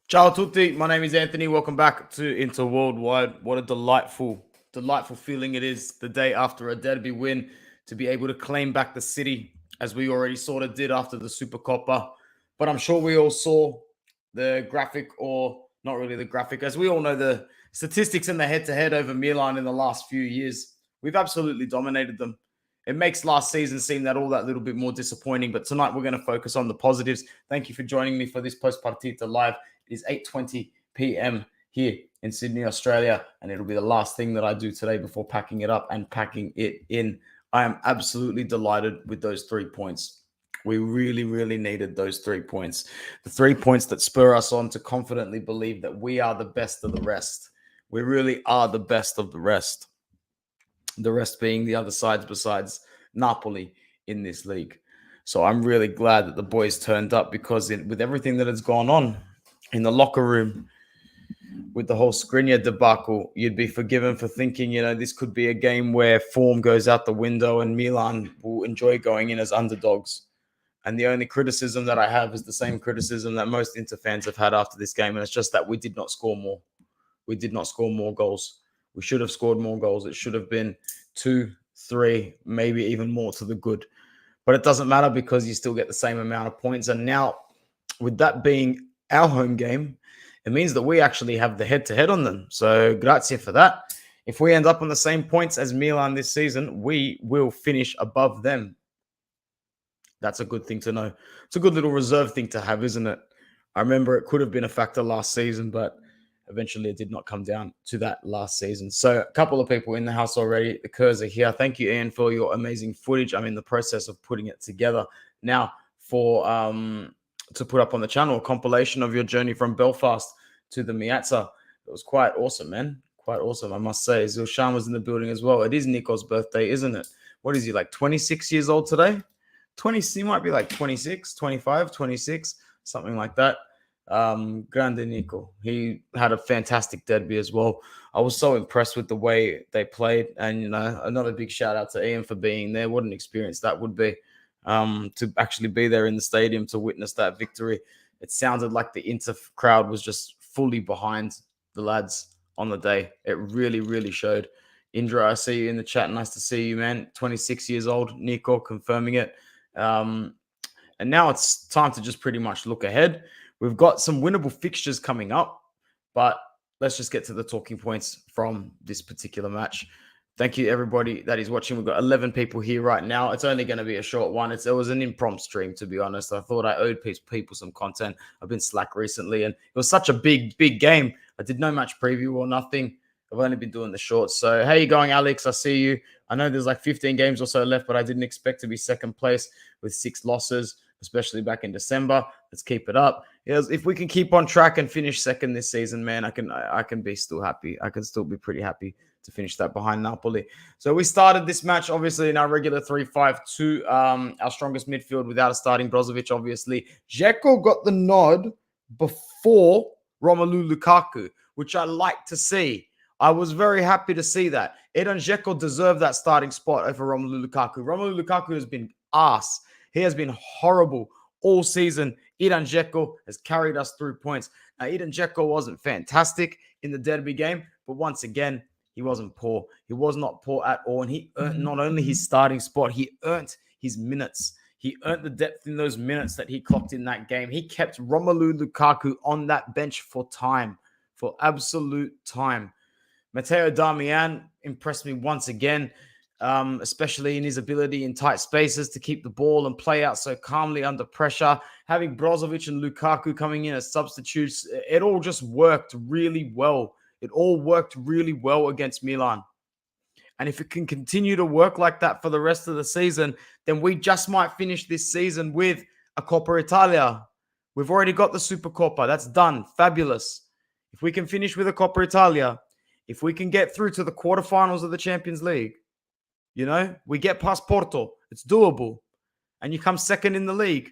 Ciao a tutti. My name is Anthony. Welcome back to Inter Worldwide. What a delightful feeling it is the day after a derby win to be able to claim back the city as we already sort of did after the Super Coppa. But I'm sure we all saw the graphic, or not really the graphic, as we all know the statistics in the head-to-head over Milan in the last few years. We've absolutely dominated them. It makes last season seem that all that little bit more disappointing, but tonight we're going to focus on the positives. Thank you for joining me for this post-partita live. It is 8:20 p.m. here in Sydney, Australia, and it'll be the last thing that I do today before packing it up and packing it in. I am absolutely delighted with those 3 points. We really, really needed those 3 points. The 3 points that spur us on to confidently believe that we are the best of the rest. We really are the best of the rest. The rest being the other sides besides Napoli in this league. So I'm really glad that the boys turned up because with everything that has gone on in the locker room, with the whole Skriniar debacle, you'd be forgiven for thinking, this could be a game where form goes out the window and Milan will enjoy going in as underdogs. And the only criticism that I have is the same criticism that most Inter fans have had after this game, and it's just that we did not score more. We did not score more goals. We should have scored more goals. It should have been 2, 3, maybe even more to the good. But it doesn't matter because you still get the same amount of points. And now, with that being our home game, it means that we actually have the head-to-head on them. So, grazie for that. If we end up on the same points as Milan this season, we will finish above them. That's a good thing to know. It's a good little reserve thing to have, isn't it? I remember it could have been a factor last season, but eventually it did not come down to that last season. So a couple of people in the house already. The Kerrs are here. Thank you, Ian, for your amazing footage. I'm in the process of putting it together now for to put up on the channel, a compilation of your journey from Belfast to the Miazza. It was quite awesome, man. Quite awesome, I must say. Zilshan was in the building as well. It is Nico's birthday, isn't it? What is he, like 26 years old today? 20, he might be like 26, 25, 26, something like that. Grande Nico. He had a fantastic derby as well. I was so impressed with the way they played. And, another big shout out to Ian for being there. What an experience that would be to actually be there in the stadium to witness that victory. It sounded like the Inter crowd was just fully behind the lads on the day. It really, really showed. Indra, I see you in the chat. Nice to see you, man. 26 years old. Nico confirming it. And now it's time to just pretty much look ahead. We've got some winnable fixtures coming up, but let's just get to the talking points from this particular match. Thank you, everybody that is watching. We've got 11 people here right now. It's only going to be a short one. It was an impromptu stream, to be honest. I thought I owed people some content. I've been slack recently, and it was such a big game. I did no match preview or nothing. I've only been doing the shorts. So how you going, Alex? I see you. I know there's like 15 games or so left, but I didn't expect to be second place with 6 losses, especially back in December. Let's keep it up. If we can keep on track and finish second this season, man, I can be still happy. I can still be pretty happy to finish that behind Napoli. So we started this match, obviously, in our regular 3-5-2, our strongest midfield without a starting Brozovic, obviously. Dzeko got the nod before Romelu Lukaku, which I like to see. I was very happy to see that. Edin Dzeko deserved that starting spot over Romelu Lukaku. Romelu Lukaku has been ass. He has been horrible all season. Edin Dzeko has carried us through points. Now, Edin Dzeko wasn't fantastic in the derby game, but once again, he wasn't poor. He was not poor at all. And he earned not only his starting spot, he earned his minutes. He earned the depth in those minutes that he clocked in that game. He kept Romelu Lukaku on that bench for time, for absolute time. Matteo Darmian impressed me once again, especially in his ability in tight spaces to keep the ball and play out so calmly under pressure. Having Brozovic and Lukaku coming in as substitutes, it all just worked really well. It all worked really well against Milan. And if it can continue to work like that for the rest of the season, then we just might finish this season with a Coppa Italia. We've already got the Super Coppa. That's done. Fabulous. If we can finish with a Coppa Italia, if we can get through to the quarterfinals of the Champions League, we get past Porto. It's doable. And you come second in the league.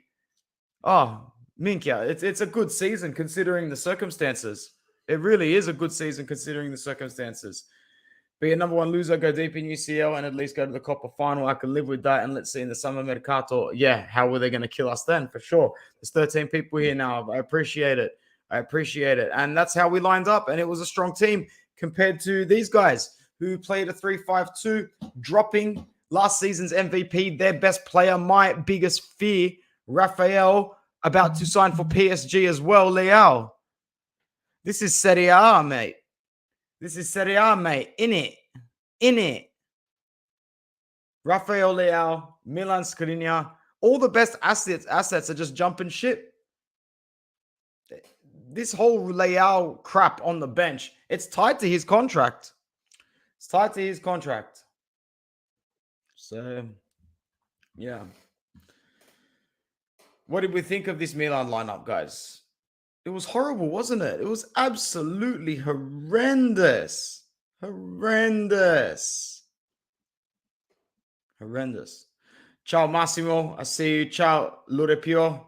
Oh, Minkia, it's a good season considering the circumstances. It really is a good season considering the circumstances. Be a number one loser, go deep in UCL, and at least go to the Coppa final. I can live with that. And let's see in the summer mercato, how were they going to kill us then? For sure. There's 13 people here now. I appreciate it. I appreciate it. And that's how we lined up. And it was a strong team compared to these guys who played a 3-5-2, dropping last season's MVP, their best player, my biggest fear, Rafael, about to sign for PSG as well, Leao. This is Serie A, mate. This is Serie A, mate. In it. In it. Rafael Leao, Milan Skriniar, all the best assets are just jumping ship. This whole Leao crap on the bench, it's tied to his contract. It's tied to his contract. So, yeah. What did we think of this Milan lineup, guys? It was horrible, wasn't it? It was absolutely horrendous. Horrendous. Ciao, Massimo. I see you. Ciao, Lurepio.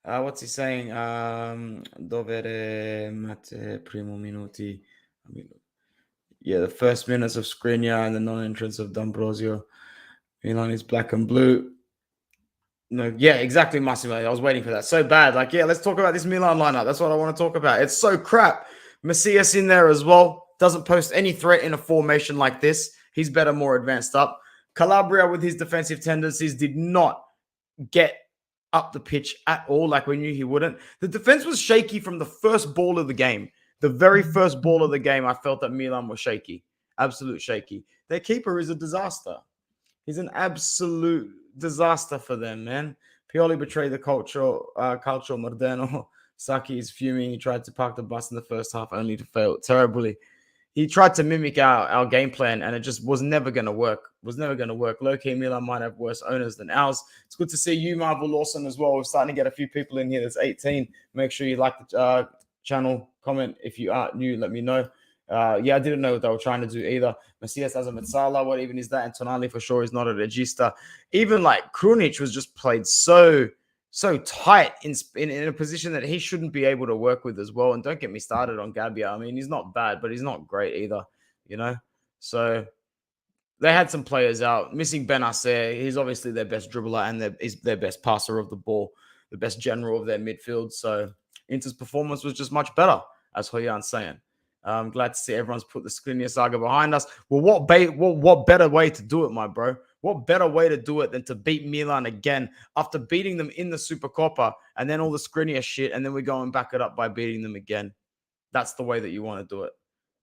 What's he saying? Dovere mate primo minuti. Yeah, the first minutes of Skriniar and the non-entrance of D'Ambrosio. Milan is black and blue. No, yeah, exactly, Massimo. I was waiting for that. So bad. Like, yeah, let's talk about this Milan lineup. That's what I want to talk about. It's so crap. Macias in there as well. Doesn't post any threat in a formation like this. He's better, more advanced up. Calabria, with his defensive tendencies, did not get up the pitch at all, like we knew he wouldn't. The defense was shaky from the first ball of the game. The very first ball of the game, I felt that Milan was shaky. Absolute shaky. Their keeper is a disaster. He's an absolute disaster for them, man. Pioli betrayed the calcio moderno. Saki is fuming. He tried to park the bus in the first half only to fail terribly. He tried to mimic our game plan, and it just was never going to work. Low-key, Milan might have worse owners than ours. It's good to see you, Marvel Lawson, as well. We're starting to get a few people in here. That's 18. Make sure you like the channel. Comment if you are new. Let me know. Yeah, I didn't know what they were trying to do either. Macias as a Metzala, what even is that? And Tonali for sure is not a regista. Even like Krunic was just played so tight in a position that he shouldn't be able to work with as well. And don't get me started on Gabbia. I mean, he's not bad, but he's not great either, you know? So they had some players out. Missing Benacer. He's obviously their best dribbler and is their best passer of the ball, the best general of their midfield. So Inter's performance was just much better, as Hoyan's saying. I'm glad to see everyone's put the Skriniar saga behind us. Well, what better way to do it, my bro? What better way to do it than to beat Milan again after beating them in the Supercoppa and then all the Skriniar shit, and then we go and back it up by beating them again? That's the way that you want to do it.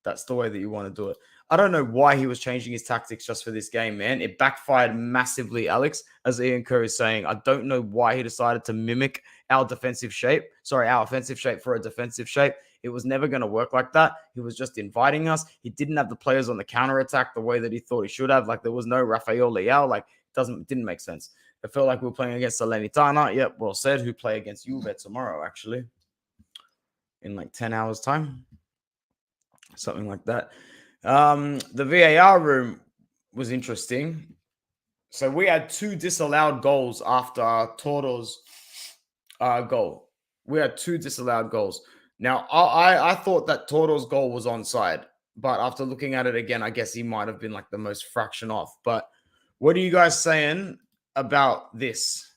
That's the way that you want to do it. I don't know why he was changing his tactics just for this game, man. It backfired massively, Alex, as Ian Kerr is saying. I don't know why he decided to mimic our offensive shape for a defensive shape. It was never going to work like that. He was just inviting us. He didn't have the players on the counterattack the way that he thought he should have. Like, there was no Rafael Leao. Like, didn't make sense. It felt like we were playing against Salernitana. Yep, well said. Who play against Juve tomorrow, actually, in like 10 hours' time. Something like that. The VAR room was interesting. So we had 2 disallowed goals after Toro's goal. We had 2 disallowed goals. Now, I thought that Toro's goal was onside, but after looking at it again, I guess he might have been like the most fraction off. But what are you guys saying about this?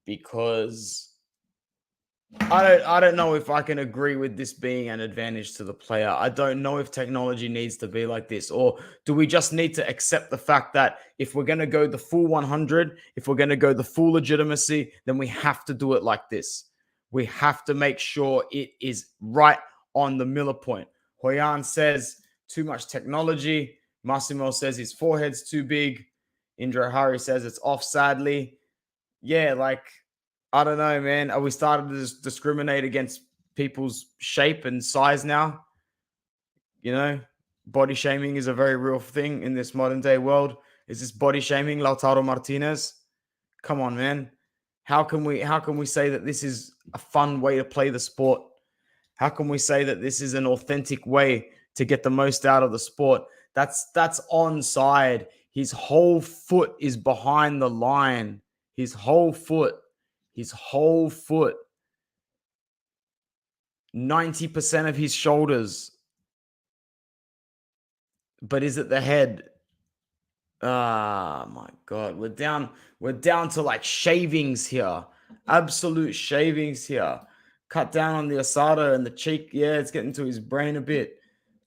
Because I don't know if I can agree with this being an advantage to the player. I don't know if technology needs to be like this, or do we just need to accept the fact that if we're going to go the full 100, if we're going to go the full legitimacy, then we have to do it like this. We have to make sure it is right on the Miller point. Hoyan says too much technology. Massimo says his forehead's too big. Indra Hari says it's off, sadly. Yeah, like, I don't know, man. Are we starting to discriminate against people's shape and size now? You know, body shaming is a very real thing in this modern day world. Is this body shaming, Lautaro Martinez? Come on, man. How can we say that this is a fun way to play the sport? How can we say that this is an authentic way to get the most out of the sport? That's onside. His whole foot is behind the line. His whole foot. 90% of his shoulders. But is it the head? Ah, my God. We're down to like shavings here. Absolute shavings here. Cut down on the asada and the cheek. Yeah, it's getting to his brain a bit.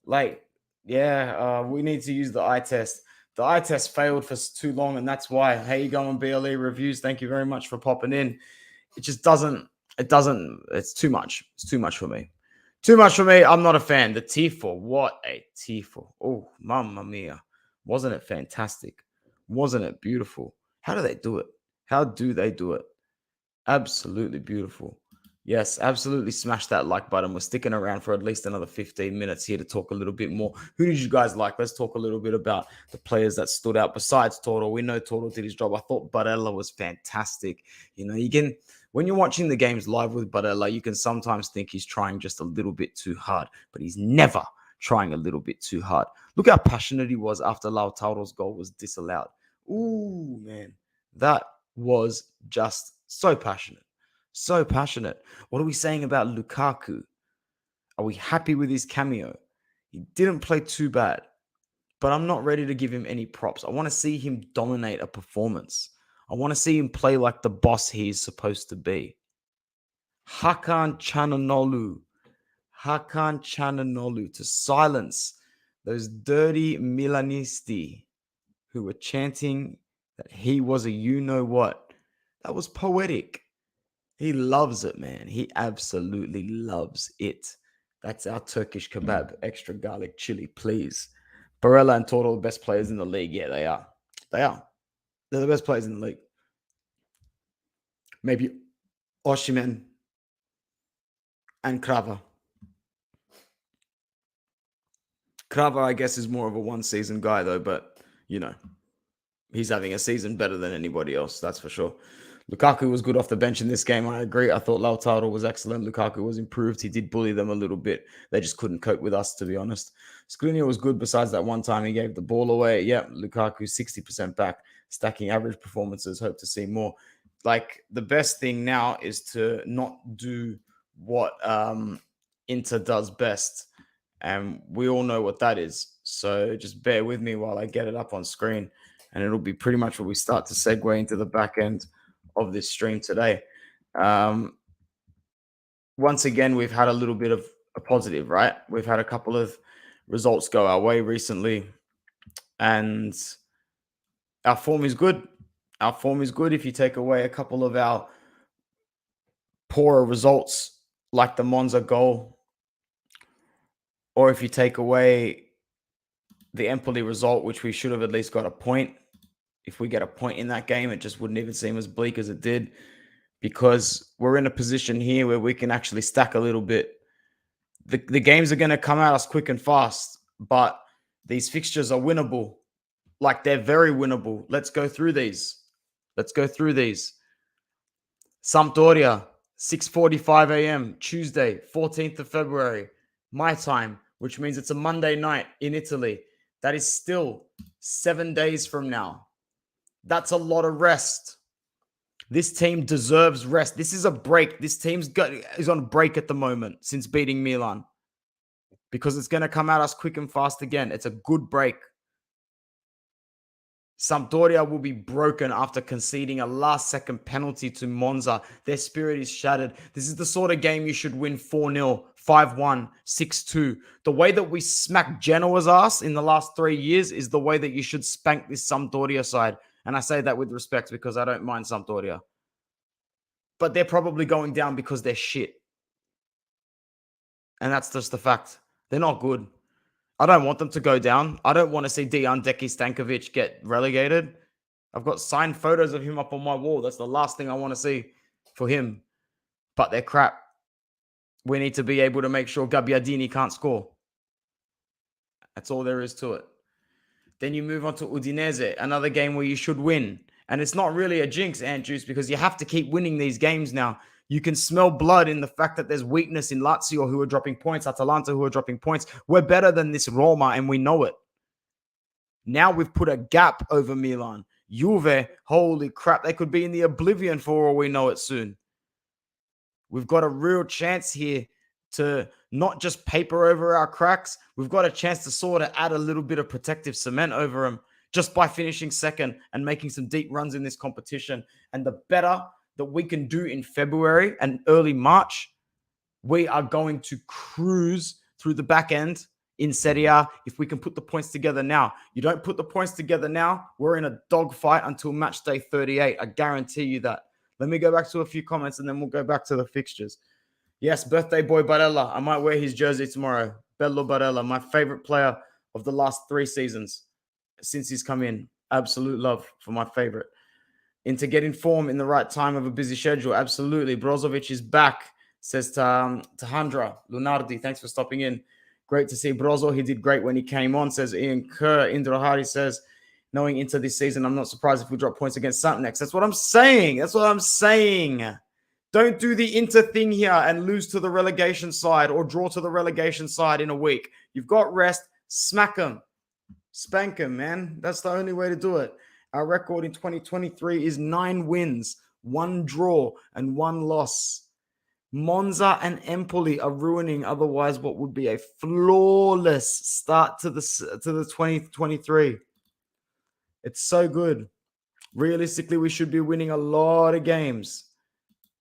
Like, yeah, we need to use the eye test. The eye test failed for too long, and that's why. Hey, you going BLE reviews? Thank you very much for popping in. It just doesn't. It doesn't. It's too much. It's too much for me. Too much for me. I'm not a fan. The Tifo. What a Tifo. Oh, mamma mia. Wasn't it fantastic? Wasn't it beautiful? How do they do it? How do they do it? Absolutely beautiful. Yes, absolutely smash that like button. We're sticking around for at least another 15 minutes here to talk a little bit more. Who did you guys like? Let's talk a little bit about the players that stood out besides Toro. We know Toro did his job. I thought Barella was fantastic. You can, when you're watching the games live with Barella, you can sometimes think he's trying just a little bit too hard, but he's never trying a little bit too hard. Look how passionate he was after Lautaro's goal was disallowed. Ooh, man, that was just so passionate. So passionate. What are we saying about Lukaku? Are we happy with his cameo? He didn't play too bad, but I'm not ready to give him any props. I want to see him dominate a performance. I want to see him play like the boss he is supposed to be. Hakan Chananolu. Hakan Chananolu to silence those dirty Milanisti who were chanting that he was a you-know-what. That was poetic. He loves it, man. He absolutely loves it. That's our Turkish kebab. Extra garlic chili, please. Barella and Toro, the best players in the league. Yeah, they are. They are. They're the best players in the league. Maybe Oshimen and Krava. Krava, I guess, is more of a one-season guy, though, but, he's having a season better than anybody else, that's for sure. Lukaku was good off the bench in this game. I agree. I thought Lautaro was excellent. Lukaku was improved. He did bully them a little bit. They just couldn't cope with us, to be honest. Skriniar was good besides that one time he gave the ball away. Yeah, Lukaku 60% back, stacking average performances. Hope to see more. Like, the best thing now is to not do what Inter does best. And we all know what that is. So just bear with me while I get it up on screen. And it'll be pretty much what we start to segue into the back end of this stream today. Once again, we've had a little bit of a positive, right? We've had a couple of results go our way recently, and our form is good. Our form is good if you take away a couple of our poorer results, like the Monza goal, or if you take away the Empoli result, which we should have at least got a point. If we get a point in that game, it just wouldn't even seem as bleak as it did, because we're in a position here where we can actually stack a little bit. The games are going to come at us quick and fast, but these fixtures are winnable. Like, they're very winnable. Let's go through these. Sampdoria, 6:45 a.m., Tuesday, 14th of February, my time, which means it's a Monday night in Italy. That is still 7 days from now. That's a lot of rest. This team deserves rest. This is a break. This team is on break at the moment since beating Milan, because it's going to come at us quick and fast again. It's a good break. Sampdoria will be broken after conceding a last-second penalty to Monza. Their spirit is shattered. This is the sort of game you should win 4-0, 5-1, 6-2. The way that we smacked Genoa's ass in the last 3 years is the way that you should spank this Sampdoria side. And I say that with respect because I don't mind Sampdoria. But they're probably going down because they're shit. And that's just the fact. They're not good. I don't want them to go down. I don't want to see Dejan Deki Stankovic get relegated. I've got signed photos of him up on my wall. That's the last thing I want to see for him. But they're crap. We need to be able to make sure Gabbiadini can't score. That's all there is to it. Then you move on to Udinese, another game where you should win. And it's not really a jinx, Ant Juice, because you have to keep winning these games now. You can smell blood in the fact that there's weakness in Lazio, who are dropping points, Atalanta, who are dropping points. We're better than this Roma, and we know it. Now we've put a gap over Milan. Juve, holy crap, they could be in the oblivion for all we know it soon. We've got a real chance here to not just paper over our cracks. We've got a chance to sort of add a little bit of protective cement over them just by finishing second and making some deep runs in this competition. And the better that we can do in February and early March, we are going to cruise through the back end in Serie A if we can put the points together now. You don't put the points together now, we're in a dogfight until match day 38. I guarantee you that. Let me go back to a few comments and then we'll go back to the fixtures. Yes, birthday boy Barella. I might wear his jersey tomorrow. Bello Barella, my favorite player of the last 3 seasons since he's come in. Absolute love for my favorite. Into getting form in the right time of a busy schedule. Absolutely. Brozovic is back, says Tahandra Lunardi. Thanks for stopping in. Great to see Brozo. He did great when he came on, says Ian Kerr. Indra Hari says, knowing into this season, I'm not surprised if we drop points against Samp next. That's what I'm saying. That's what I'm saying. Don't do the Inter thing here and lose to the relegation side or draw to the relegation side in a week. You've got rest. Smack them. Spank them, man. That's the only way to do it. Our record in 2023 is 9 wins, 1 draw, and 1 loss. Monza and Empoli are ruining otherwise what would be a flawless start to the 2023. It's so good. Realistically, we should be winning a lot of games.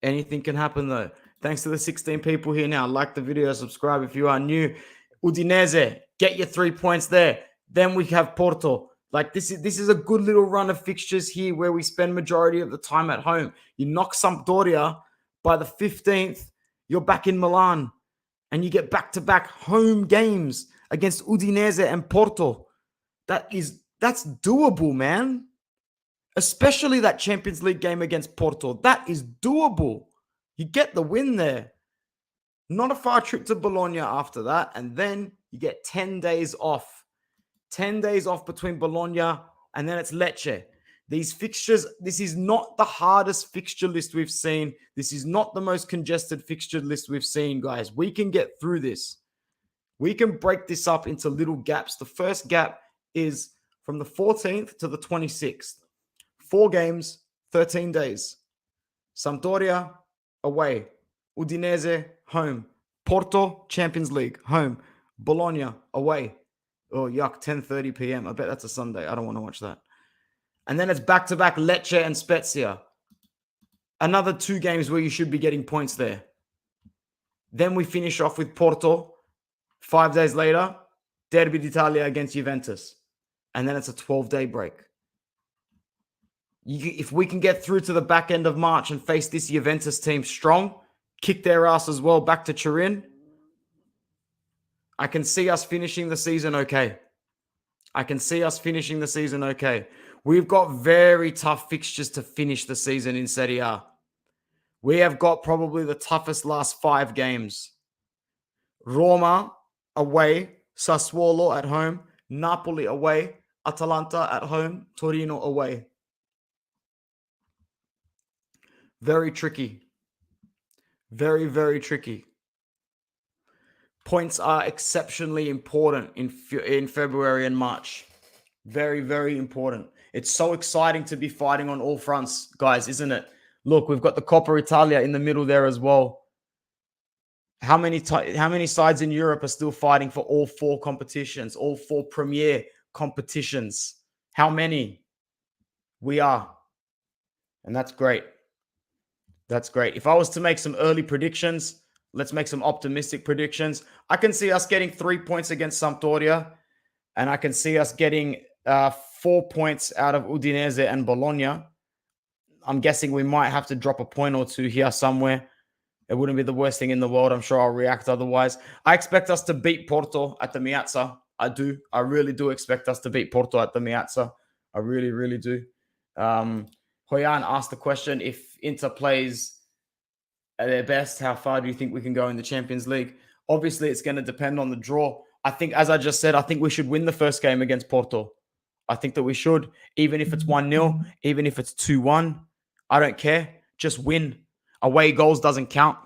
Anything can happen though. Thanks to the 16 people here now. Like the video, subscribe if you are new. Udinese, get your 3 points there. Then we have Porto. Like this is a good little run of fixtures here where we spend majority of the time at home. You knock Sampdoria by the 15th, you're back in Milan and you get back-to-back home games against Udinese and Porto. That's doable, man. Especially that Champions League game against Porto. That is doable. You get the win there. Not a far trip to Bologna after that. And then you get 10 days off. 10 days off between Bologna and then it's Lecce. These fixtures, this is not the hardest fixture list we've seen. This is not the most congested fixture list we've seen, guys. We can get through this. We can break this up into little gaps. The first gap is from the 14th to the 26th. 4 games, 13 days. Sampdoria, away. Udinese, home. Porto, Champions League, home. Bologna, away. Oh, yuck, 10:30 p.m. I bet that's a Sunday. I don't want to watch that. And then it's back-to-back Lecce and Spezia. Another 2 games where you should be getting points there. Then we finish off with Porto. 5 days later, Derby d'Italia against Juventus. And then it's a 12-day break. If we can get through to the back end of March and face this Juventus team strong, kick their ass as well back to Turin, I can see us finishing the season okay. We've got very tough fixtures to finish the season in Serie A. We have got probably the toughest last 5 games. Roma away, Sassuolo at home, Napoli away, Atalanta at home, Torino away. Very tricky. Very, very tricky. Points are exceptionally important in February and March. Very, very important. It's so exciting to be fighting on all fronts, guys, isn't it? Look, we've got the Coppa Italia in the middle there as well. How many sides in Europe are still fighting for all 4 competitions, all 4 premier competitions? How many? We are. And that's great. That's great. If I was to make some early predictions, let's make some optimistic predictions. I can see us getting 3 points against Sampdoria, and I can see us getting 4 points out of Udinese and Bologna. I'm guessing we might have to drop a point or 2 here somewhere. It wouldn't be the worst thing in the world. I'm sure I'll react otherwise. I expect us to beat Porto at the Miazza. I do. I really do expect us to beat Porto at the Miazza. I really, really do. Hoyan asked the question, if Inter plays at their best, how far do you think we can go in the Champions League? Obviously, it's going to depend on the draw. I think, as I just said, I think we should win the first game against Porto. I think that we should, even if it's 1-0, even if it's 2-1. I don't care. Just win. Away goals doesn't count.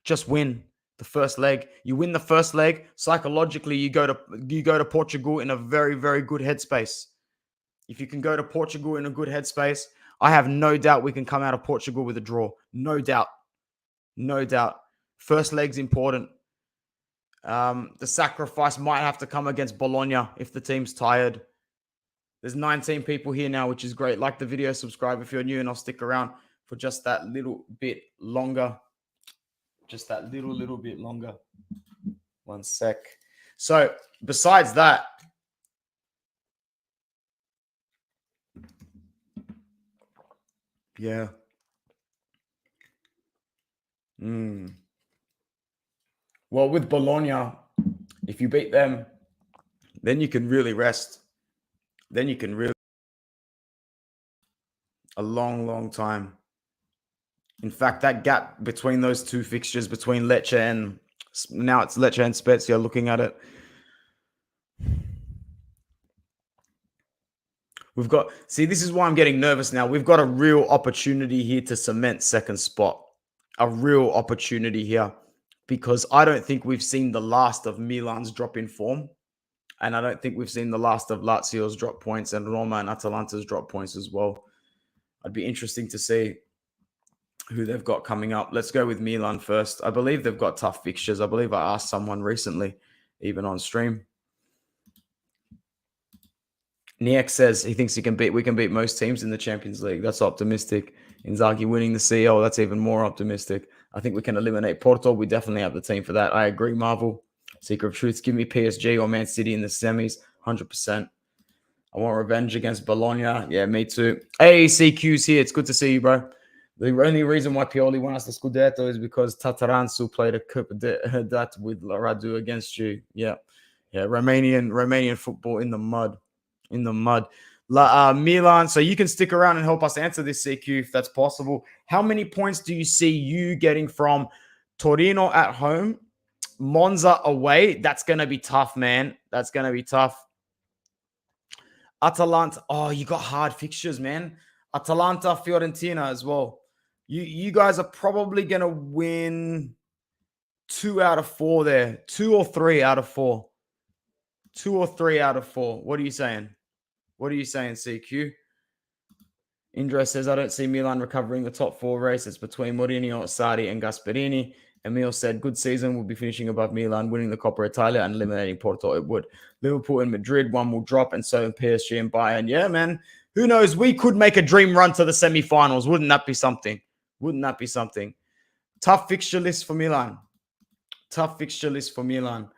Just win the first leg. You win the first leg, psychologically, you go to Portugal in a very, very good headspace. If you can go to Portugal in a good headspace, I have no doubt we can come out of Portugal with a draw. No doubt. No doubt. First leg's important. The sacrifice might have to come against Bologna if the team's tired. There's 19 people here now, which is great. Like the video, subscribe if you're new, and I'll stick around. for just that little bit longer. Just that little bit longer. One sec. So besides that, yeah. Well, with Bologna, if you beat them, then you can really rest. Then you can really a long time. In fact, that gap between those two fixtures, between Lecce and now it's Lecce and Spezia, looking at it, we've got, see, this is why I'm getting nervous now. We've got a real opportunity here to cement second spot. A real opportunity here because I don't think we've seen the last of Milan's drop in form. And I don't think we've seen the last of Lazio's drop points and Roma and Atalanta's drop points as well. I'd be interesting to see who they've got coming up. Let's go with Milan first. I believe they've got tough fixtures. I believe I asked someone recently, even on stream. Niek says he thinks we can beat most teams in the Champions League. That's optimistic. Inzaghi winning the CL, that's even more optimistic. I think we can eliminate Porto. We definitely have the team for that. I agree, Marvel. Seeker of Truths, give me PSG or Man City in the semis, 100%. I want revenge against Bologna. Yeah, me too. Hey, CQ's here. It's good to see you, bro. The only reason why Pioli won us the Scudetto is because Tataransu played a cup that with Radu against you. Yeah. Romanian football in the mud. Milan, so you can stick around and help us answer this, CQ, if that's possible. How many points do you see you getting from Torino at home, Monza away? That's going to be tough, man. That's going to be tough. Atalanta, oh, you got hard fixtures, man. Atalanta, Fiorentina as well. You guys are probably going to win 2 out of 4 there. 2 or 3 out of 4. 2 or 3 out of 4. What are you saying? What are you saying, CQ? Indra says, I don't see Milan recovering the top 4 race. It's between Mourinho, Sarri, and Gasperini. Emil said, good season. We'll be finishing above Milan, winning the Coppa Italia and eliminating Porto. It would. Liverpool and Madrid, one will drop, and so PSG and Bayern. Yeah, man. Who knows? We could make a dream run to the semi-finals. Wouldn't that be something? Wouldn't that be something? Tough fixture list for Milan. Tough fixture list for Milan.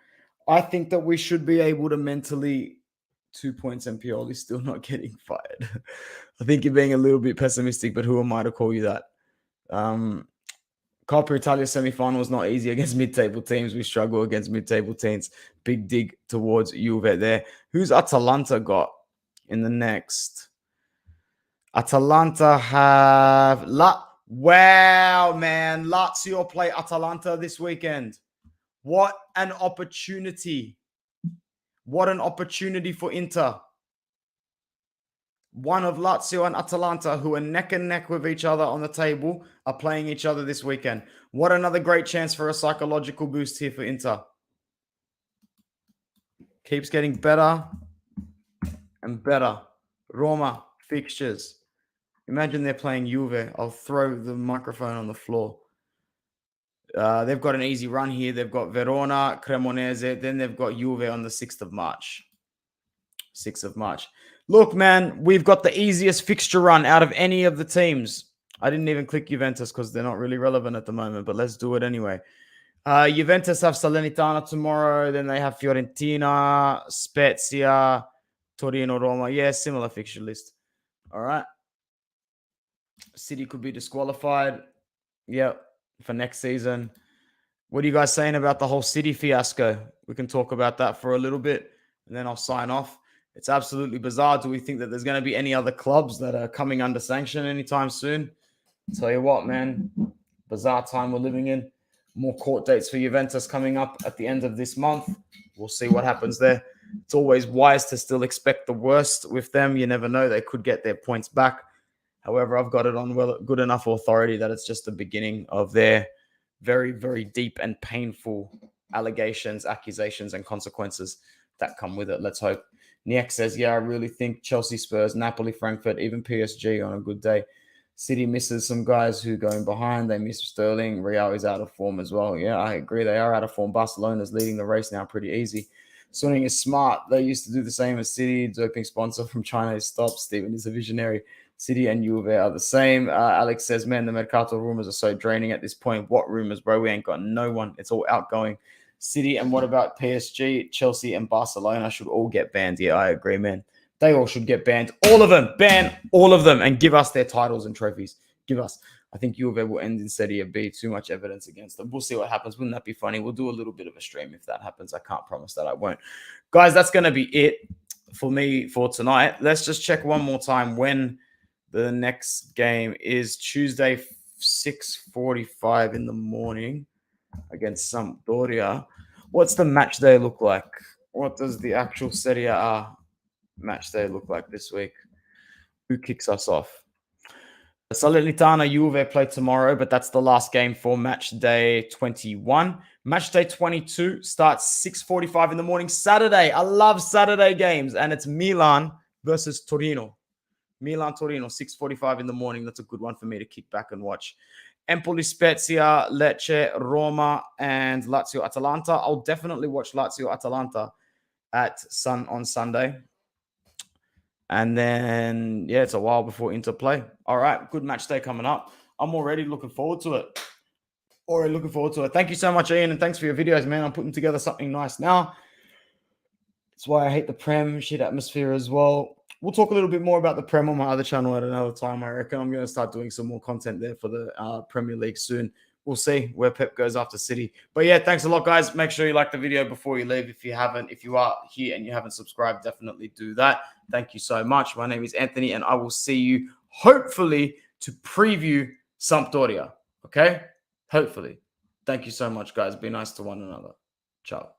I think that we should be able to mentally 2 points and Pioli's still not getting fired. I think you're being a little bit pessimistic, but who am I to call you that? Coppa Italia semi-final is not easy against mid-table teams. We struggle against mid-table teams. Big dig towards Juve there. Who's Atalanta got in the next? Atalanta have... Wow, man. Lazio play Atalanta this weekend. What an opportunity. What an opportunity for Inter. One of Lazio and Atalanta, who are neck and neck with each other on the table, are playing each other this weekend. What another great chance for a psychological boost here for Inter. Keeps getting better and better. Roma fixtures. Imagine they're playing Juve. I'll throw the microphone on the floor. They've got an easy run here. They've got Verona, Cremonese. Then they've got Juve on the 6th of March. 6th of March. Look, man, we've got the easiest fixture run out of any of the teams. I didn't even click Juventus because they're not really relevant at the moment, but let's do it anyway. Juventus have Salernitana tomorrow. Then they have Fiorentina, Spezia, Torino, Roma. Yeah, similar fixture list. All right. City could be disqualified. Yep, for next season. What are you guys saying about the whole City fiasco? We can talk about that for a little bit, and then I'll sign off. It's absolutely bizarre. Do we think that there's going to be any other clubs that are coming under sanction anytime soon? Tell you what, man, bizarre time we're living in. More court dates for Juventus coming up at the end of this month. We'll see what happens there. It's always wise to still expect the worst with them. You never know. They could get their points back. However, I've got it on good enough authority that it's just the beginning of their very, very deep and painful allegations, accusations, and consequences that come with it. Let's hope. Niek says, yeah, I really think Chelsea, Spurs, Napoli, Frankfurt, even PSG on a good day. City misses some guys who going behind. They miss Sterling. Real is out of form as well. Yeah, I agree. They are out of form. Barcelona's leading the race now pretty easy. Suning is smart. They used to do the same as City. Doping sponsor from China is stopped. Steven is a visionary. City and Juve are the same. Alex says, man, the Mercato rumors are so draining at this point. What rumors, bro? We ain't got no one. It's all outgoing. City, and what about PSG, Chelsea, and Barcelona should all get banned? Yeah, I agree, man. They all should get banned. All of them. Ban all of them and give us their titles and trophies. Give us. I think Juve will end in Serie B. Too much evidence against them. We'll see what happens. Wouldn't that be funny? We'll do a little bit of a stream if that happens. I can't promise that I won't. Guys, that's going to be it for me for tonight. Let's just check one more time when the next game is. Tuesday, 6:45 in the morning against Sampdoria. What's the match day look like? What does the actual Serie A match day look like this week? Who kicks us off? Salernitana Juve play tomorrow, but that's the last game for match day 21. Match day 22 starts 6:45 in the morning Saturday. I love Saturday games, and it's Milan versus Torino. Milan Torino, 6:45 in the morning. That's a good one for me to kick back and watch. Empoli Spezia, Lecce, Roma, and Lazio Atalanta. I'll definitely watch Lazio Atalanta on Sunday. And then, yeah, it's a while before Inter play. All right, good match day coming up. I'm already looking forward to it. Thank you so much, Ian, and thanks for your videos, man. I'm putting together something nice now. That's why I hate the Prem shit atmosphere as well. We'll talk a little bit more about the Prem on my other channel at another time. I reckon I'm going to start doing some more content there for the Premier League soon. We'll see where Pep goes after City. But yeah, thanks a lot, guys. Make sure you like the video before you leave. If you haven't, if you are here and you haven't subscribed, definitely do that. Thank you so much. My name is Anthony, and I will see you hopefully to preview Sampdoria. Okay? Hopefully. Thank you so much, guys. Be nice to one another. Ciao.